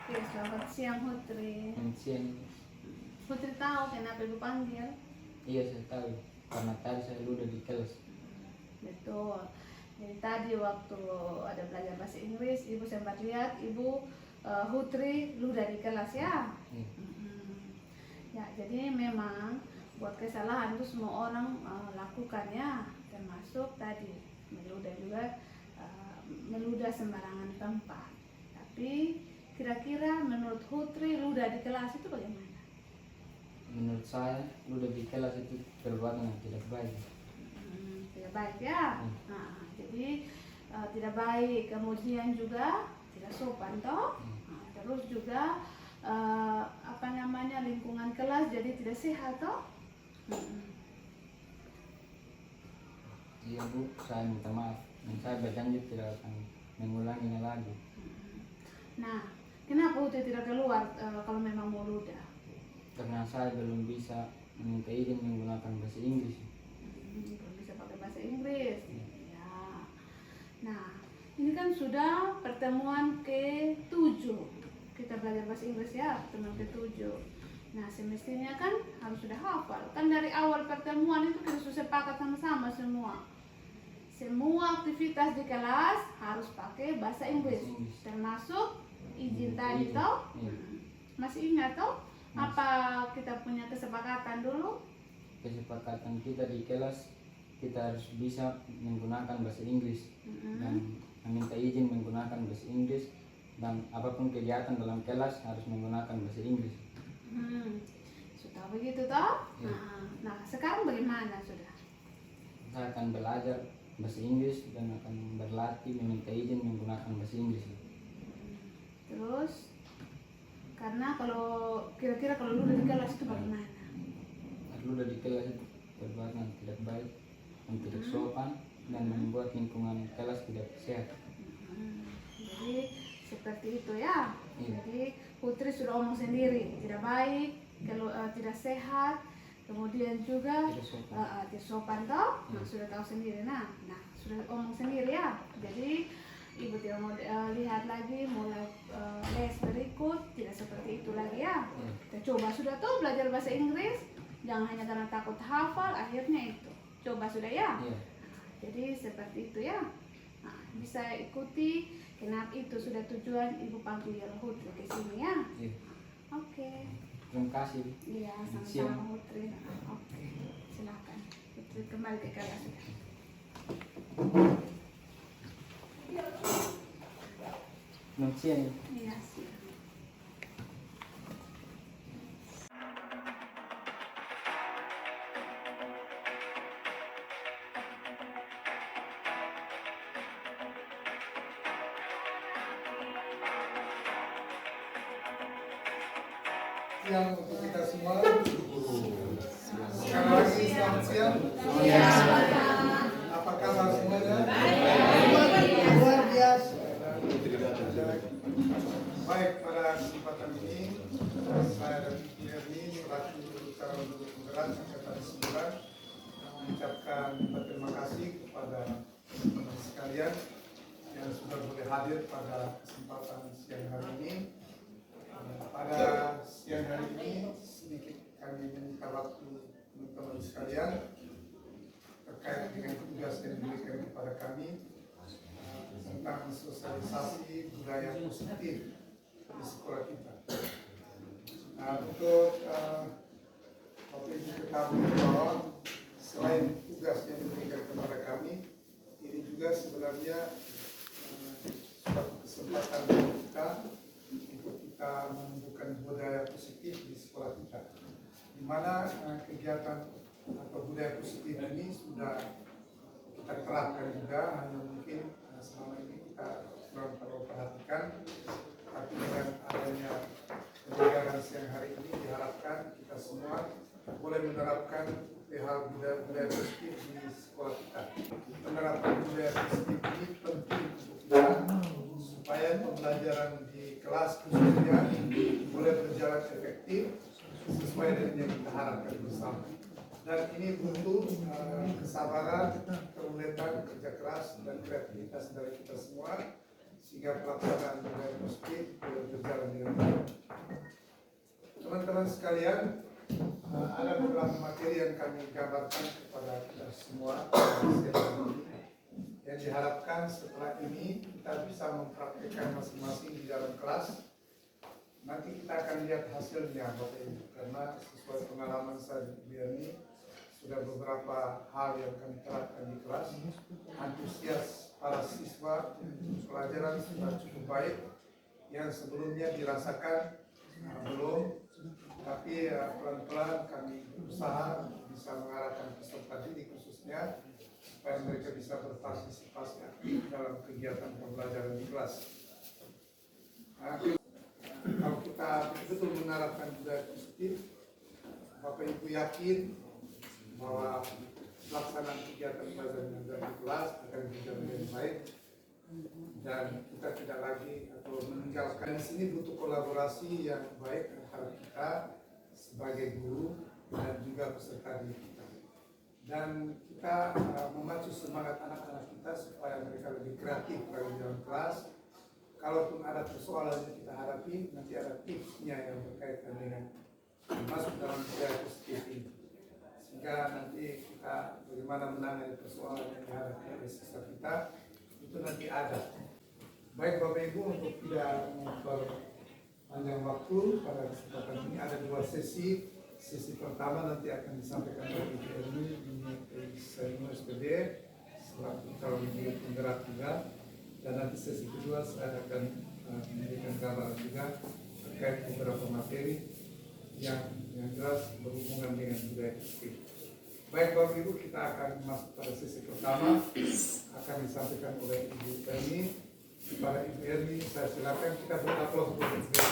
Oke, selamat siang Putri. Siang. Putri tahu kenapa ibu panggil? Iya, saya tahu karena tadi saya udah di kelas. Betul. Jadi tadi waktu ada belajar bahasa Inggris, ibu sempat lihat ibu Putri ludah di kelas ya. Iya. Ya, jadi memang buat kesalahan itu semua orang lakukan ya, termasuk tadi meludah juga, meludah sembarangan tempat. Tapi kira-kira menurut Putri ludah di kelas itu bagaimana? Menurut saya ludah di kelas itu perbuatan yang tidak baik. Tidak baik ya. Nah, jadi tidak baik, kemudian juga tidak sopan toh. Terus juga lingkungan kelas jadi tidak sehat toh. Iya Bu, saya minta maaf dan saya berjanji tidak akan mengulanginya lagi. Nah, kenapa Putri tidak keluar kalau memang mau ludah? Karena saya belum bisa meminta izin menggunakan bahasa Inggris. Belum bisa pakai bahasa Inggris. Ya. Nah, ini kan sudah pertemuan ke-7. Kita belajar bahasa Inggris ya, pertemuan ke-7. Nah, semestinya kan harus sudah hafal. Kan dari awal pertemuan itu kita sudah sepakat sama-sama semua. Semua aktivitas di kelas harus pakai bahasa Inggris. Termasuk izin tadi toh. Masih ingat toh? Apa kita punya kesepakatan dulu? Kesepakatan kita di kelas kita harus bisa menggunakan bahasa Inggris dan meminta izin menggunakan bahasa Inggris, dan apapun kegiatan dalam kelas harus menggunakan bahasa Inggris. Sudah begitu toh? Ya. Nah, sekarang bagaimana sudah? Saya akan belajar bahasa Inggris dan akan berlatih meminta izin menggunakan bahasa Inggris. Terus karena kira-kira kalau lu di kelas itu bagaimana? Lu udah di kelas itu perbuatan yang tidak baik dan tidak sopan dan membuat lingkungan kelas tidak sehat. Jadi seperti itu ya. Iya. Jadi Putri sudah omong sendiri tidak baik, kalau tidak sehat, kemudian juga tidak sopan toh. Nah, sudah tahu sendiri. Nah sudah omong sendiri ya. Jadi ibu tidak mau lihat lagi mulai les berikut tidak seperti itu lagi ya. Kita coba sudah tuh belajar bahasa Inggris, jangan hanya karena takut hafal akhirnya itu. Coba sudah ya. Jadi seperti itu ya. Nah, bisa ikuti kenapa itu sudah tujuan ibu panggil Putri ke sini ya. Oke. Terima kasih. Iya, sama-sama Putri. Oke, silakan Putri kembali ke kelas. Selamat siang. Iya, siap. Siang untuk kita semua. Sekali lagi selamat siang. Apa kabar semuanya? Luar biasa. Baik, pada kesempatan ini saya dan Irni selaku Duta Untuk Penggerak Angkatan 9 mengucapkan terima kasih kepada teman-teman sekalian yang sudah boleh hadir pada kesempatan siang hari ini. Pada siang hari ini sedikit kami meminta waktu teman-teman sekalian terkait dengan tugas yang diberikan kepada kami tentang sosialisasi budaya positif di sekolah kita. Nah, untuk Bapak Ibu ketahui bahwa selain tugas yang diberikan kepada kami, ini juga sebenarnya suatu kesempatan bagi kita untuk kita menumbuhkan budaya positif di sekolah kita, di mana kegiatan atau budaya positif ini sudah kita terapkan juga, hanya mungkin selama ini kita kurang terlalu perhatikan. Tapi dengan adanya kegiatan siang hari ini diharapkan kita semua boleh menerapkan hal budaya positif di sekolah kita. Menerapkan budaya positif ini penting untuk kita supaya pembelajaran di kelas khususnya boleh berjalan efektif sesuai dengan yang kita harapkan bersama. Dan ini butuh kesabaran, keuletan, kerja keras dan kreativitas dari kita semua, sehingga pelaksanaan budaya positif berjalan dengan baik. Teman-teman sekalian, ada beberapa materi yang kami gambarkan kepada kita semua yang diharapkan setelah ini kita bisa mempraktikkan masing-masing di dalam kelas. Nanti kita akan lihat hasilnya Bapak Ibu, karena sesuai pengalaman saya di BRI sudah beberapa hal yang kami terapkan di kelas. Antusias para siswa untuk pelajaran sudah cukup baik, yang sebelumnya dirasakan belum, tapi pelan-pelan kami berusaha bisa mengarahkan peserta didik khususnya supaya mereka bisa berpartisipasi aktif dalam kegiatan pembelajaran di kelas. Kalau kita betul menerapkan budaya positif, Bapak Ibu yakin bahwa pelaksanaan kegiatan pelajaran di kelas akan berjalan dengan baik dan kita tidak lagi atau meninggalkan. Di sini butuh kolaborasi yang baik antara kita sebagai guru dan juga peserta didik kita. Dan kita memacu semangat anak-anak kita supaya mereka lebih kreatif lagi dalam kelas. Kalaupun ada persoalan yang kita hadapi, nanti ada tipsnya yang berkaitan dengan masuk dalam budaya positif ini. Sehingga nanti kita bagaimana menangani persoalan yang dihadapi oleh siswa kita, itu nanti ada. Baik Bapak Ibu, untuk tidak memperpanjang waktu, pada kesempatan ini ada 2 sesi. Sesi pertama nanti akan disampaikan oleh Ibu Erni di Senior SPD selaku calon ibu penggerak juga. Dan nanti sesi kedua saya akan memberikan gambaran juga terkait beberapa materi yang jelas berhubungan dengan budaya positif. Baik Bapak Ibu, kita akan masuk pada sesi pertama, akan disampaikan oleh Ibu Erni. Kepada Ibu Erni, saya silakan kita beraplaus untuk Ibu Erni.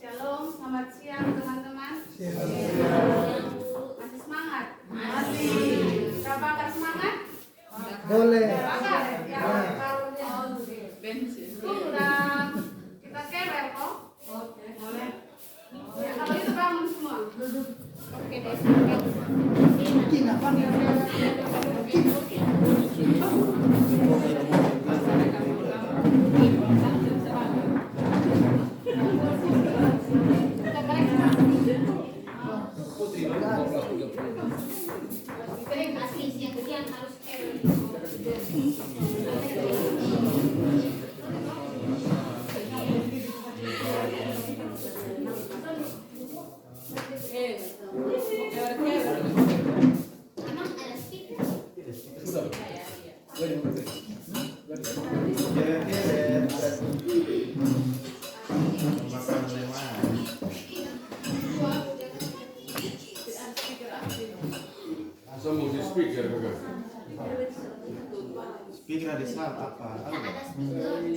Shalom, selamat siang teman-teman. Masih semangat? Masih. Berapa bakar semangat? Boleh. Bakar? Ya, kalau bensin. Udah kita kewer kok. Boleh. Ya, kalau itu bangun semua. Oke deh. Mungkin apa nih? Speaker ada saat apa? Kewer.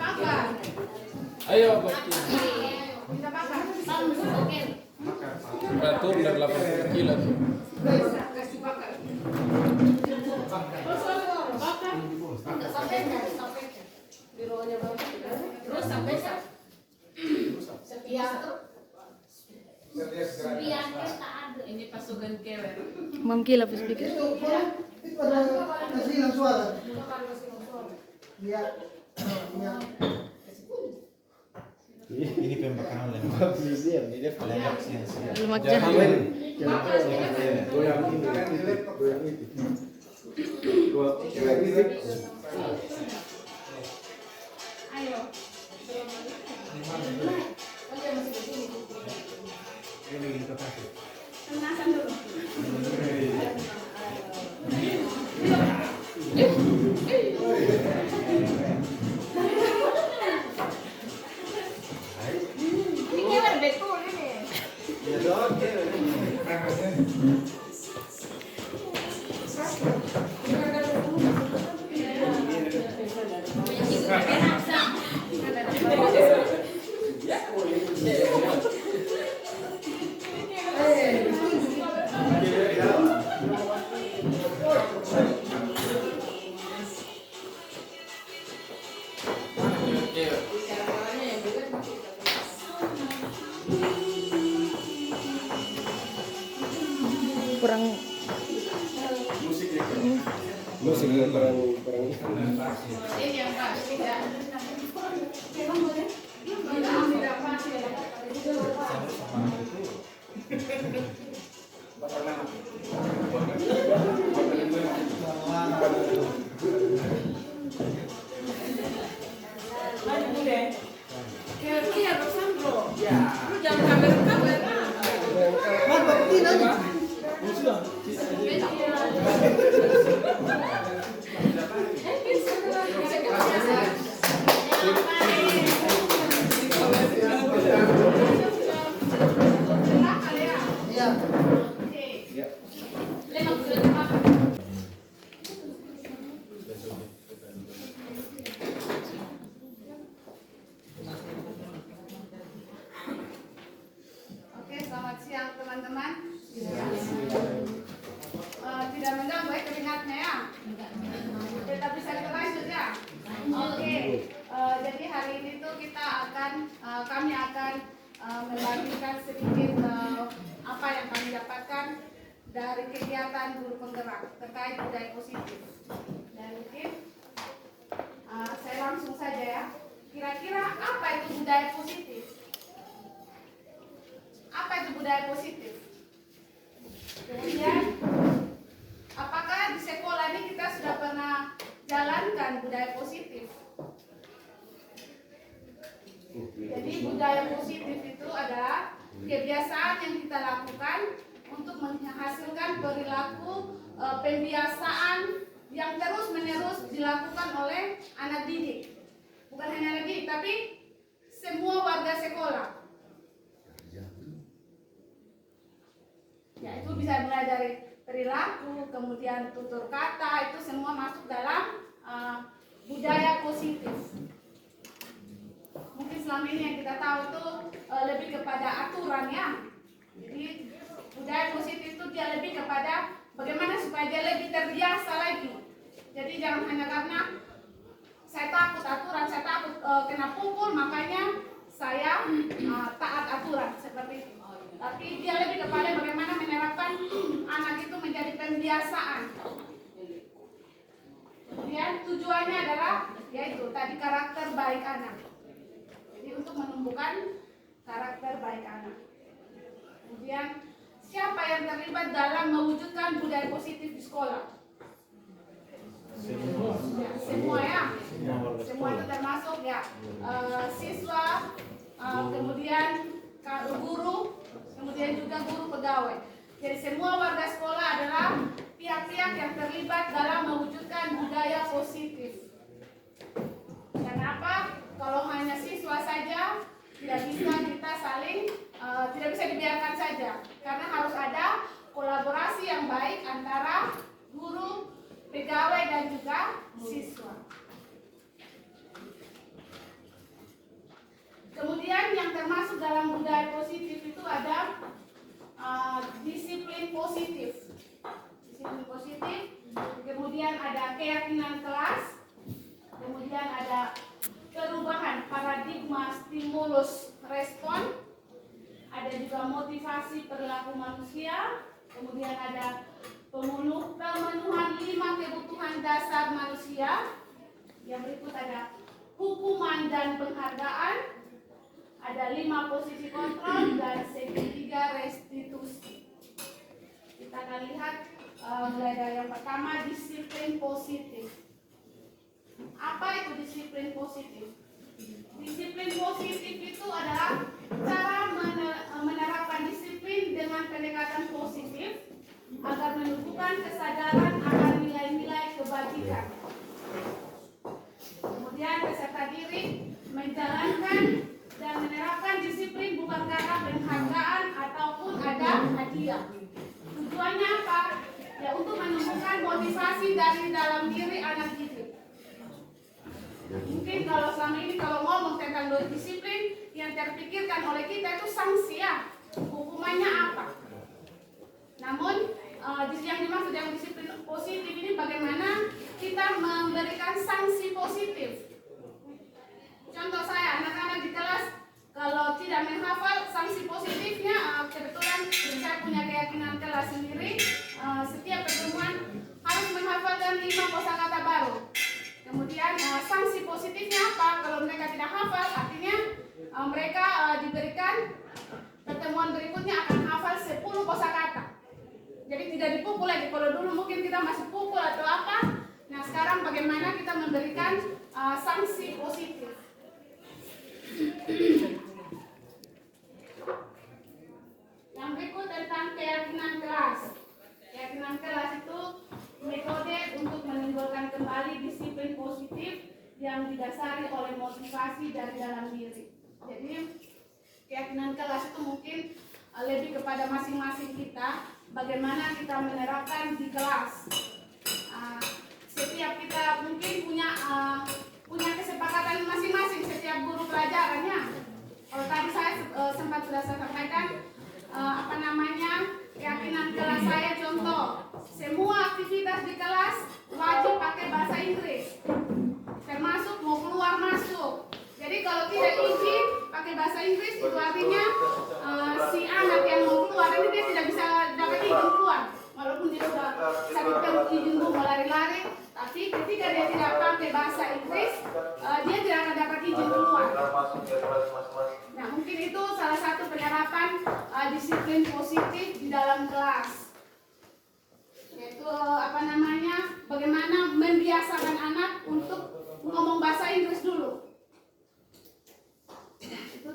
Bakar. Ayo, Pak. Kita bakar. Temperatur dari 80 kilo. Kasih bakar. Terus sampai ini pasukan kewer. Mengkilap speaker. Itu ada hasil suara. Iya. Ini pembakaran lemak. Lemak siang-siang. Lemak jahat. Ayo. Penasan dulu. Ini kewer betul ini. Ini yang pasti ya. Memang boleh? Tidak pasti ya. Kira-kira Sandro. Ya. Lu jangan kamera. Mas, papukin aja. Iya. Oke, selamat siang teman-teman. Tidak mengganggu ya keringatnya ya. Tetap bisa lanjut ya. Oke, jadi hari ini tuh kami akan membagikan sedikit apa yang kami dapatkan dari kegiatan guru penggerak terkait budaya positif. Dan mungkin saya langsung saja ya. Kira-kira apa itu budaya positif? Apa itu budaya positif? Kemudian, apakah di sekolah ini kita sudah pernah jalankan budaya positif? Jadi budaya positif itu adalah kebiasaan yang kita lakukan untuk menghasilkan perilaku pembiasaan yang terus-menerus dilakukan oleh anak didik. Bukan hanya anak didik, tapi semua warga sekolah. Ya, itu bisa mulai dari perilaku, kemudian tutur kata, itu semua masuk dalam budaya positif. Mungkin selama ini yang kita tahu itu lebih kepada aturan ya. Jadi budaya positif itu dia lebih kepada bagaimana supaya dia lebih terbiasa lagi. Jadi jangan hanya karena saya takut aturan, saya takut kena pukul, makanya saya taat aturan seperti itu. Tapi dia lebih kepada bagaimana menerapkan anak itu menjadi pembiasaan. Kemudian tujuannya adalah yaitu tadi karakter baik anak. Jadi untuk menumbuhkan karakter baik anak. Kemudian siapa yang terlibat dalam mewujudkan budaya positif di sekolah? Semua ya. Semua itu termasuk ya siswa, kemudian guru, kemudian juga guru pegawai. Jadi semua warga sekolah adalah pihak-pihak yang terlibat dalam mewujudkan budaya positif. Kenapa? Kalau hanya siswa saja tidak bisa kita saling tidak bisa dibiarkan saja, karena harus ada kolaborasi yang baik antara guru, pegawai dan juga siswa. Kemudian yang termasuk dalam budaya positif itu ada disiplin positif. Disiplin positif, kemudian ada keyakinan kelas, kemudian ada perubahan paradigma stimulus respon, ada juga motivasi perilaku manusia, kemudian ada pemenuhan 5 kebutuhan dasar manusia. Yang berikut ada hukuman dan penghargaan, ada 5 posisi kontrol dan segitiga restitusi. Kita akan lihat mulai dari yang pertama, disiplin positif. Apa itu disiplin positif? Disiplin positif itu adalah cara menerapkan disiplin dengan pendekatan positif agar menumbuhkan kesadaran akan nilai-nilai kebajikan. Kemudian peserta didik menjalankan dan menerapkan disiplin bukan karena penghargaan ataupun ada hadiah. Tujuannya apa? Ya untuk menumbuhkan motivasi dari dalam diri anak didik. Mungkin kalau selama ini kalau ngomong tentang disiplin, yang terpikirkan oleh kita itu sanksi ya, hukumannya apa. Namun yang dimaksud yang disiplin positif ini bagaimana kita memberikan sanksi positif. Contoh saya, anak-anak di kelas kalau tidak menghafal, sanksi positifnya kebetulan saya punya keyakinan kelas sendiri, setiap pertemuan harus menghafal memasukkan 5 kosakata baru. Kemudian sanksi positifnya apa? Kalau mereka tidak hafal, artinya mereka diberikan pertemuan berikutnya akan hafal 10 kosakata. Jadi tidak dipukul lagi. Kalau dulu mungkin kita masih pukul atau apa. Nah sekarang bagaimana kita memberikan sanksi positif. Yang berikut tentang keyakinan kelas. Keyakinan kelas itu metode untuk menimbulkan kembali disiplin positif yang didasari oleh motivasi dari dalam diri. Jadi keyakinan kelas itu mungkin lebih kepada masing-masing kita, bagaimana kita menerapkan di kelas. Setiap kita mungkin punya kesepakatan masing-masing setiap guru pelajarannya. Kalau tadi saya sempat sudah saya sampaikan keyakinan kelas saya, contoh semua aktivitas di kelas wajib pakai bahasa Inggris, termasuk mau keluar masuk. Jadi kalau tidak izin pakai bahasa Inggris itu artinya si anak yang mau keluar ini dia tidak bisa dapat izin keluar, walaupun dia sudah sakit perut izin mau lari-lari, tapi ketika dia tidak pakai bahasa Inggris dia tidak akan dapat izin keluar. Nah mungkin itu salah satu penerapan disiplin positif di dalam kelas, yaitu bagaimana membiasakan anak untuk ngomong bahasa Inggris dulu.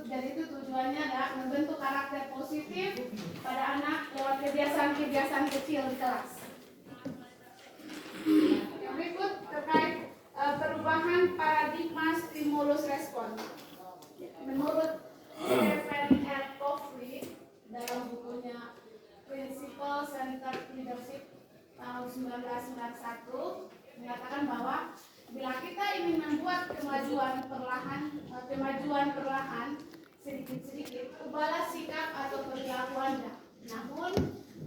Jadi itu tujuannya adalah membentuk karakter positif pada anak lewat kebiasaan-kebiasaan kecil di kelas. Yang berikut terkait perubahan paradigma stimulus respon. Menurut Stephen R. Covey dalam bukunya Principle Centered Leadership tahun 1991 mengatakan bahwa bila kita ingin membuat kemajuan perlahan sedikit-sedikit, ubahlah sikap atau perilaku Anda. Namun,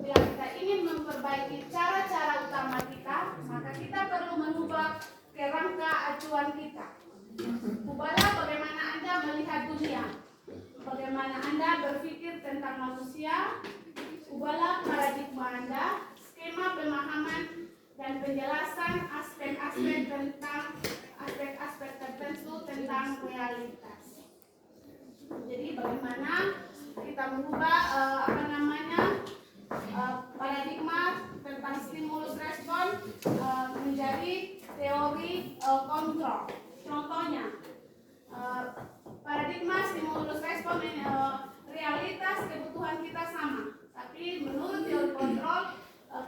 bila kita ingin memperbaiki cara-cara utama kita, maka kita perlu mengubah kerangka acuan kita. Ubahlah bagaimana Anda melihat dunia, bagaimana Anda berpikir tentang manusia. Ubahlah paradigma Anda, skema pemahaman dan penjelasan aspek-aspek tertentu tentang realitas. Jadi bagaimana kita mengubah paradigma tentang stimulus respon menjadi teori kontrol. Contohnya paradigma stimulus respon realitas kebutuhan kita sama, tapi menurut teori kontrol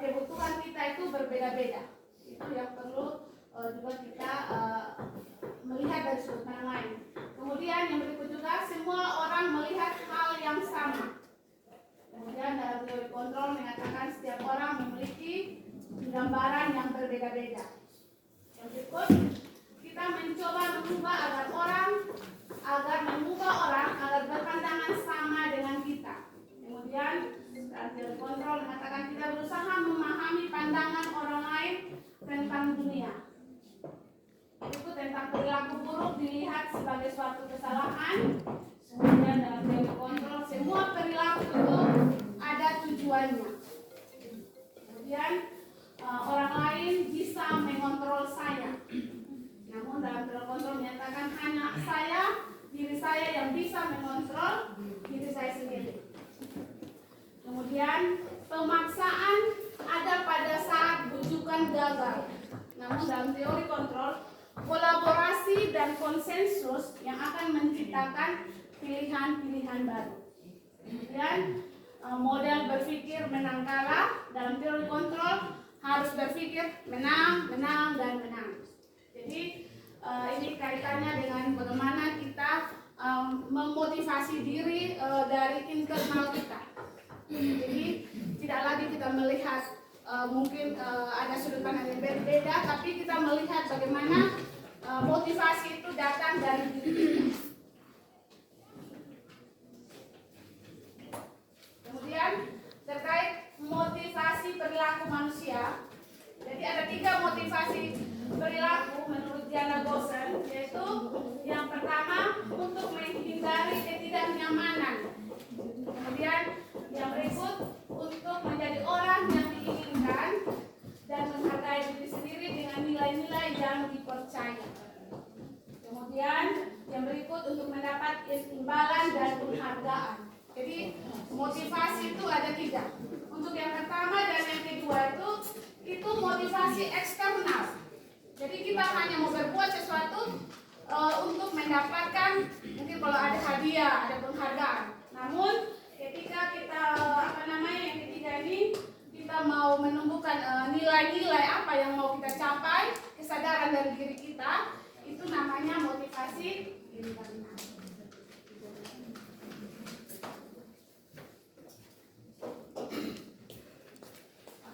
kebutuhan kita itu berbeda-beda. Itu yang perlu juga kita melihat dari sudut pandang lain. Kemudian yang berikut juga, semua orang melihat hal yang sama. Kemudian dalam teori kontrol mengatakan setiap orang memiliki gambaran yang berbeda-beda. Yang berikut, kita mencoba mengubah agar berpandangan sama dengan kita. Kemudian dalam teori kontrol mengatakan kita berusaha memahami pandangan orang lain tentang dunia. Itu tentang perilaku buruk dilihat sebagai suatu kesalahan. Kemudian dalam teori kontrol semua perilaku itu ada tujuannya. Kemudian orang lain bisa mengontrol saya. Namun dalam teori kontrol menyatakan hanya diri saya yang bisa mengontrol diri saya sendiri. Kemudian pemaksaan ada pada saat bujukan gagal. Namun dalam teori kontrol, kolaborasi dan konsensus yang akan menciptakan pilihan-pilihan baru. Kemudian model berpikir menang kalah dalam teori kontrol harus berpikir menang, menang, dan menang. Jadi ini kaitannya dengan bagaimana kita memotivasi diri dari internal kita. Jadi tidak lagi kita melihat mungkin ada sudut pandang yang berbeda, tapi kita melihat bagaimana motivasi itu datang dari diri kita. Kemudian terkait motivasi perilaku manusia, jadi ada 3 motivasi perilaku menurut Diana Gossen, yaitu yang pertama untuk menghindari ketidaknyamanan. Kemudian yang berikut untuk menjadi orang yang diinginkan dan menghargai diri sendiri yang dipercaya. Kemudian yang berikut untuk mendapat imbalan dan penghargaan. Jadi motivasi itu ada 3. Untuk yang pertama dan yang kedua itu motivasi eksternal. Jadi kita hanya mau berbuat sesuatu untuk mendapatkan mungkin kalau ada hadiah, ada penghargaan. Namun ketika kita yang ketiga ini kita mau menumbuhkan nilai-nilai apa yang mau kita capai, kesadaran dari diri kita, itu namanya motivasi internal.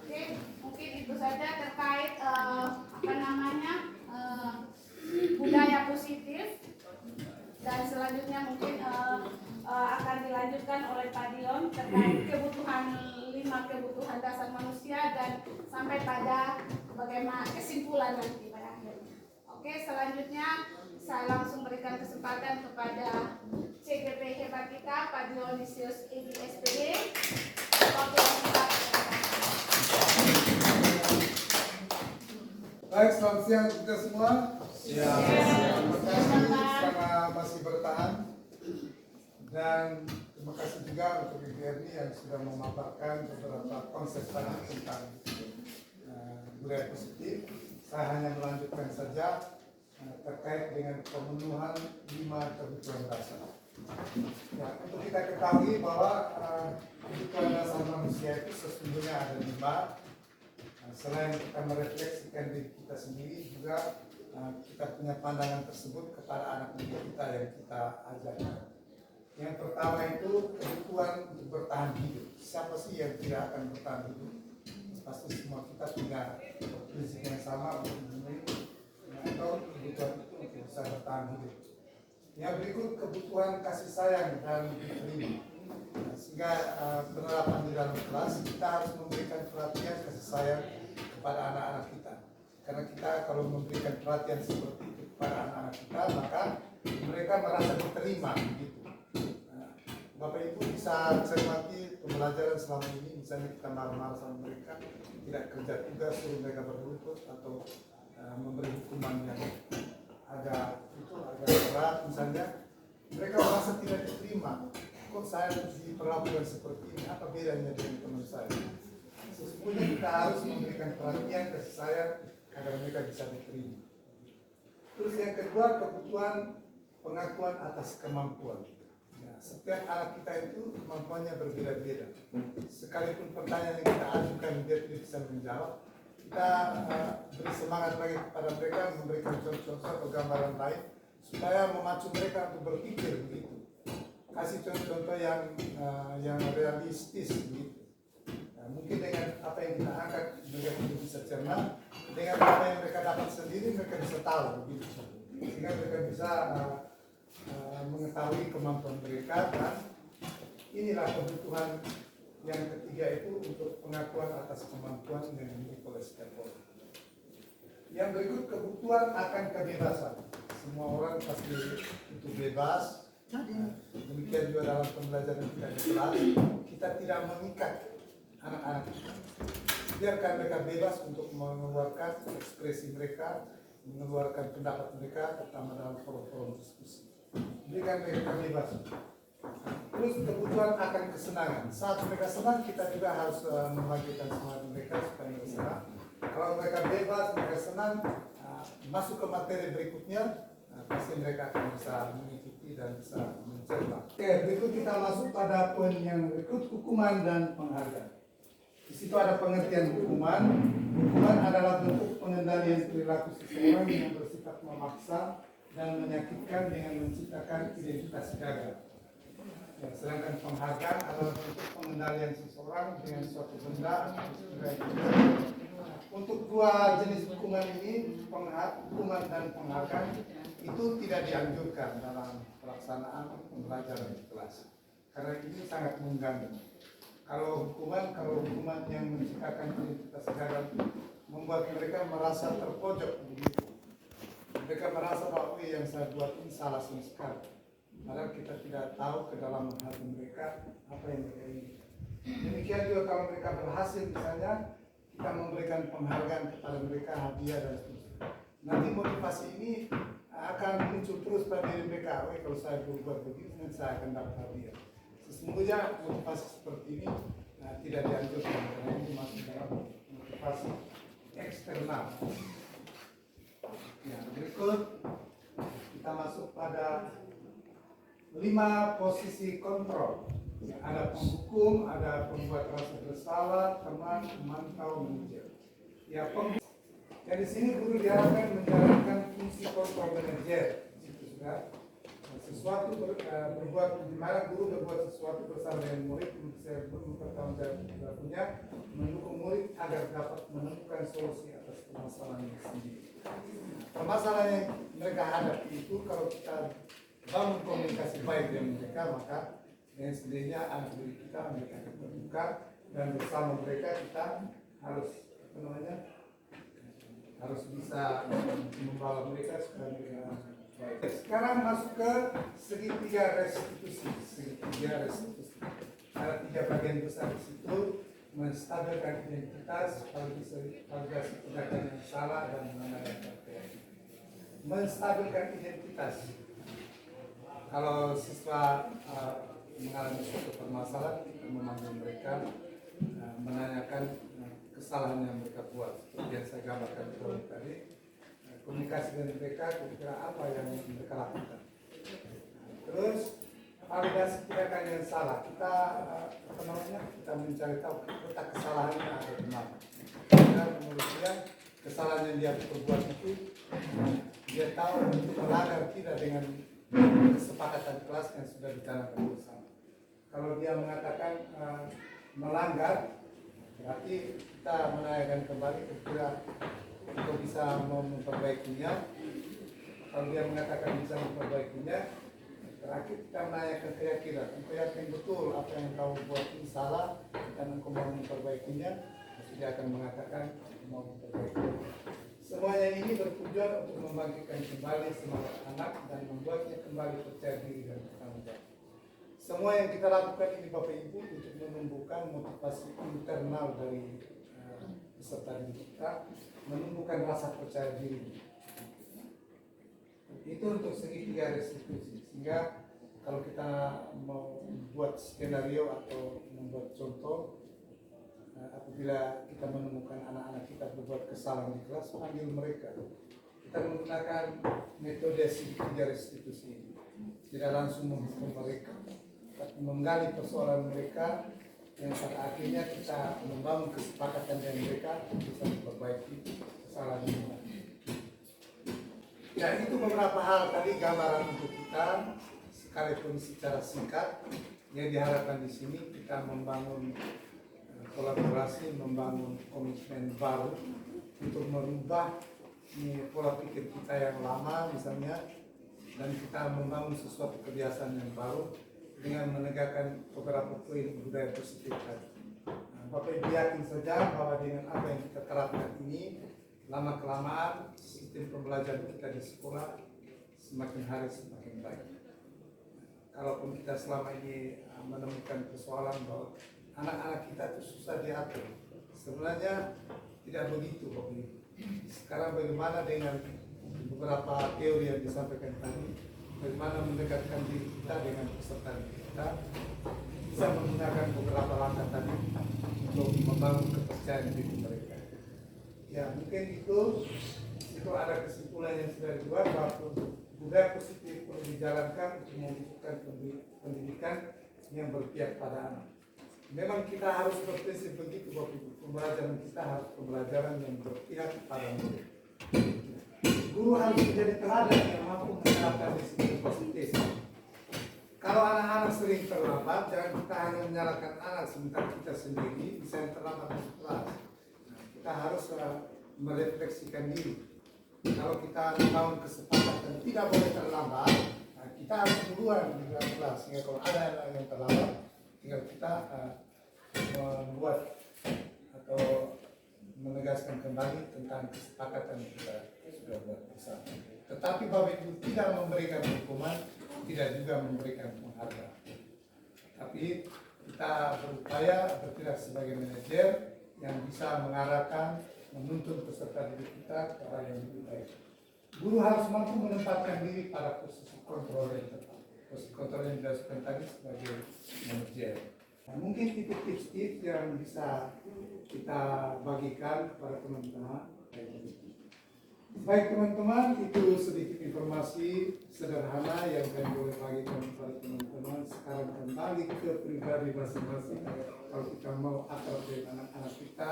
Oke, mungkin itu saja terkait budaya positif. Dan selanjutnya mungkin akan dilanjutkan oleh Pak Dion terkait kebutuhan 5 kebutuhan dasar manusia dan sampai pada bagaimana kesimpulan nanti pada akhirnya. Oke, selanjutnya saya langsung berikan kesempatan kepada CGP hebat kita Pak Dionisius Edi SPD. Baik, selamat siang kita semua. Siap. Terima kasih karena masih bertahan. Dan terima kasih juga untuk Ibu Erni yang sudah memaparkan beberapa konsep tadi tentang budaya positif. Saya hanya melanjutkan saja terkait dengan pemenuhan 5 kebutuhan dasar. Ya, untuk kita ketahui bahwa kebutuhan dasar manusia itu sesungguhnya ada 5. Selain kita merefleksikan diri kita sendiri, juga kita punya pandangan tersebut kepada anak didik kita yang kita ajarkan. Yang pertama itu kebutuhan untuk bertahan hidup. Siapa sih yang tidak akan bertahan hidup? Pasti semua kita punya prinsip yang sama untuk memenuhi atau kebutuhan itu untuk bisa bertahan hidup. Yang berikut kebutuhan kasih sayang dan diterima. Sehingga penerapan di dalam kelas kita harus memberikan perhatian kasih sayang kepada anak-anak kita. Karena kita kalau memberikan perhatian seperti itu kepada anak-anak kita, maka mereka merasa diterima gitu. Bapak Ibu bisa cermati pembelajaran selama ini, misalnya kita marah-marah sama mereka, tidak kerja tugas, suruh mereka berlutut atau memberi hukuman yang agak berat misalnya, mereka merasa tidak diterima. Kok saya diperlakukan seperti ini? Apa bedanya dengan teman saya? Sesungguhnya kita harus memberikan perhatian kasih sayang agar mereka bisa diterima. Terus yang kedua, kebutuhan pengakuan atas kemampuan. Ya, setiap anak kita itu kemampuannya berbeda-beda. Sekalipun pertanyaan yang kita ajukan dia tidak bisa menjawab, kita beri semangat lagi kepada mereka, memberikan contoh-contoh atau gambaran lain supaya memacu mereka untuk berpikir begitu. Kasih contoh-contoh yang realistis begitu. Mungkin dengan apa yang kita angkat mereka bisa cermat, dengan apa yang mereka dapat sendiri mereka bisa tahu begitu. Sehingga mereka bisa mengetahui kemampuan mereka. Dan inilah kebutuhan yang ketiga itu untuk pengakuan atas kemampuan yang dimiliki oleh setiap orang. Yang berikut kebutuhan akan kebebasan. Semua orang pasti itu bebas. Demikian juga dalam pembelajaran kita di kelas, kita tidak mengikat anak-anak kita. Biarkan mereka bebas untuk mengeluarkan ekspresi mereka, mengeluarkan pendapat mereka, terutama dalam forum-forum diskusi. Berikan mereka bebas. Terus kebutuhan akan kesenangan. Saat mereka senang, kita juga harus membangkitkan semangat mereka supaya mereka senang. Kalau mereka bebas, mereka senang, masuk ke materi berikutnya, pasti mereka akan bisa mengikuti dan bisa mencerna. Oke, berikut kita masuk pada poin yang berikut, hukuman dan penghargaan. Di situ ada pengertian hukuman. Hukuman adalah bentuk pengendalian perilaku seseorang yang bersifat memaksa dan menyakitkan dengan menciptakan identitas gagal. Ya, sedangkan penghargaan adalah bentuk pengendalian seseorang dengan suatu benda atau istilah. Untuk dua jenis hukuman ini, hukuman dan penghargaan, itu tidak dianjurkan dalam pelaksanaan pembelajaran di kelas. Karena ini sangat mengganggu. Kalau hukuman yang menciptakan identitas gagal membuat mereka merasa terpojok begitu. Mereka merasa bahwa yang saya buat ini salah sekali. Padahal kita tidak tahu ke dalam hati mereka apa yang mereka ingin. Demikian juga kalau mereka berhasil misalnya, kita memberikan penghargaan kepada mereka, hadiah dan seterusnya. motivasi ini akan muncul terus pada diri mereka. Kalau saya berbuat begini, nanti saya akan dapat hadiah. Sesungguhnya motivasi seperti ini tidak dianjurkan karena ini masuk dalam motivasi eksternal. Ya, berikut kita masuk pada 5 posisi kontrol. Ada penghukum, ada pembuat rasa bersalah, teman, memantau, manajer. Ya, jadi sini guru diharapkan menjalankan fungsi kontrol manajer. Itu sudah sesuatu berbuat di mana guru berbuat sesuatu bersama dengan murid untuk mempertanggungjawabkannya, mendukung murid agar dapat menemukan solusi atas permasalahan sendiri. Permasalahan yang mereka hadapi itu kalau kita bangun komunikasi baik dengan mereka, maka dengan sendirinya anak didik kita mereka akan terbuka dan bersama mereka kita harus harus bisa membawa mereka supaya mereka baik. Sekarang masuk ke segitiga restitusi. Ada 3 bagian besar di situ: menstabilkan identitas, validasi tindakan yang salah, dan menandakan keyakinan. Menstabilkan identitas. Kalau siswa mengalami suatu permasalahan, kita memanggil mereka, menanyakan kesalahan yang mereka buat. Seperti yang saya gambarkan tadi, komunikasi dengan mereka, kira-kira apa yang mereka lakukan. Terus validasi tindakan yang salah. Kita kita mencari tahu letak kesalahannya ada di mana. Karena menurut dia kesalahan yang dia perbuat itu dia tahu untuk melanggar tidak dengan kesepakatan kelas yang sudah dicanangkan bersama. Kalau dia mengatakan melanggar, berarti kita menanyakan kembali kira-kira untuk bisa memperbaikinya. Kalau dia mengatakan bisa memperbaikinya, terakhir kita menanyakan keyakinan. Engkau yakin betul apa yang kau buat ini salah dan engkau mau memperbaikinya? Dia akan mengatakan mau memperbaikinya. Semuanya ini bertujuan untuk membangkitkan kembali semangat anak dan membuatnya kembali percaya diri dan bertanggung jawab. Semua yang kita lakukan ini Bapak Ibu untuk menumbuhkan motivasi internal dari peserta didik kita, menumbuhkan rasa percaya diri. Itu untuk segitiga restitusi. Sehingga kalau kita mau membuat skenario atau membuat contoh, apabila kita menemukan anak-anak kita berbuat kesalahan di kelas, panggil mereka. Kita menggunakan metode segitiga restitusi ini. Tidak langsung menghukum mereka, tapi menggali persoalan mereka yang pada akhirnya kita membangun kesepakatan dengan mereka bisa memperbaiki kesalahan mereka. Ya, itu beberapa hal tadi gambaran untuk kita, sekalipun secara singkat. Yang diharapkan di sini kita membangun kolaborasi, membangun komitmen baru untuk merubah pola pikir kita yang lama misalnya, dan kita membangun sesuatu kebiasaan yang baru dengan menegakkan beberapa poin budaya positif tadi. Bapak Ibu yakin saja bahwa dengan apa yang kita terapkan ini, lama kelamaan sistem pembelajaran kita di sekolah semakin hari semakin baik. Kalaupun kita selama ini menemukan persoalan bahwa anak-anak kita itu susah diatur, sebenarnya tidak begitu Bapak Ibu. Sekarang bagaimana dengan beberapa teori yang disampaikan tadi, bagaimana mendekatkan diri kita dengan peserta kita, bisa menggunakan beberapa langkah tadi untuk membangun kepercayaan diri mereka. Ya, mungkin itu ada kesimpulan yang sudah dibuat bahwa budaya positif perlu dijalankan untuk membutuhkan pendidikan yang berpihak pada anak. Memang kita harus berprinsip begitu Bapak Ibu. Pembelajaran kita harus pembelajaran yang berpihak pada murid. Guru harus menjadi teladan yang mampu menerapkan disiplin positif. Kalau anak-anak sering terlambat, jangan kita hanya menyalahkan anak, sementara kita sendiri bisa yang terlambat masuk kelas. Kita harus merefleksikan diri. Kalau kita membangun kesepakatan tidak boleh terlambat, kita harus duluan di dalam kelas. Sehingga kalau ada anak yang terlambat, tinggal kita membuat atau menegaskan kembali tentang kesepakatan yang kita sudah buat bersama. Tetapi Bapak Ibu tidak memberikan hukuman, tidak juga memberikan penghargaan. Tapi kita berupaya bertindak sebagai manajer yang bisa mengarahkan, menuntun peserta didik kita ke arah yang lebih baik. Guru harus mampu menempatkan diri pada posisi kontrol yang tepat. Posisi kontrol yang dilakukan tadi sebagai manajer. Nah, mungkin tips-tips yang bisa kita bagikan kepada teman-teman. Baik teman-teman, itu sedikit informasi sederhana yang kami boleh bagikan kepada teman-teman. Sekarang kembali ke pribadi masing-masing. Kalau kita mau akrab dengan anak-anak kita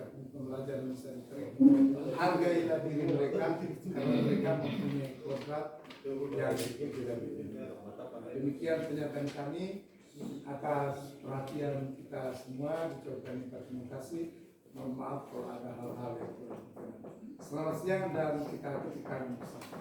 punya pembelajaran bisa diterima. Hargailah diri mereka karena mereka mempunyai kodrat yang berbeda-beda. Demikian pernyataan kami atas perhatian kita semua. Ucapkan terima kasih. Mohon maaf kalau ada hal-hal yang kurang. Selamat siang dan kita ketikkan bersama.